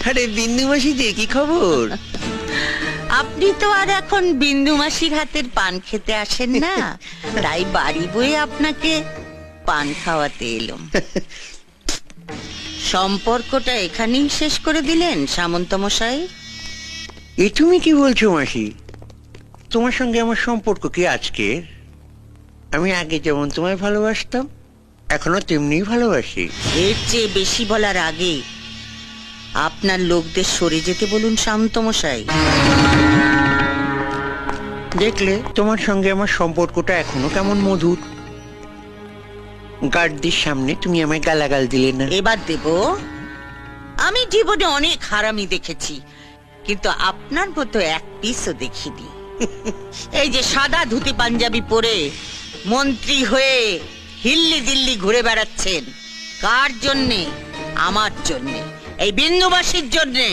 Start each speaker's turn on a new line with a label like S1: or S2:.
S1: আরে বিন্দু মাসি যে কি খবর?
S2: আপনি তো আর এখন বিন্দু মাসির হাতের পান খেতে আসেন না, তাই বাড়ি বয়ে আপনাকে পান খাওয়াতে এলাম। সম্পর্কটা এখানেই শেষ করে দিলেন সামন্ত মশাই?
S1: এ তুমি কি বলছো মাসি? তোমার সঙ্গে আমার সম্পর্ক কি আজকের? আমি আগে যেমন তোমায় ভালোবাসতাম এখনো তেমনিই ভালোবাসি।
S2: এর চেয়ে বেশি বলার আগে আপনার লোকদের সরে যেতে বলুন সামন্ত মশাই।
S1: দেখলে তোমার সঙ্গে আমার সম্পর্কটা এখনো কেমন মধুর। গার্ডদের সামনে তুমি আমায় গালাগাল দিলে না।
S2: এবার দেব। আমি জীবনে অনেক হারামি দেখেছি, কিন্তু আপনার মতো এক পিসও দেখিনি। এই যে সাদা ধুতি পাঞ্জাবি পরে মন্ত্রী হয়ে হিল্লি দিল্লি ঘুরে বেড়াচ্ছেন, কার জন্যে? আমার জন্যে, এই বিন্দুবাসীর জন্যে।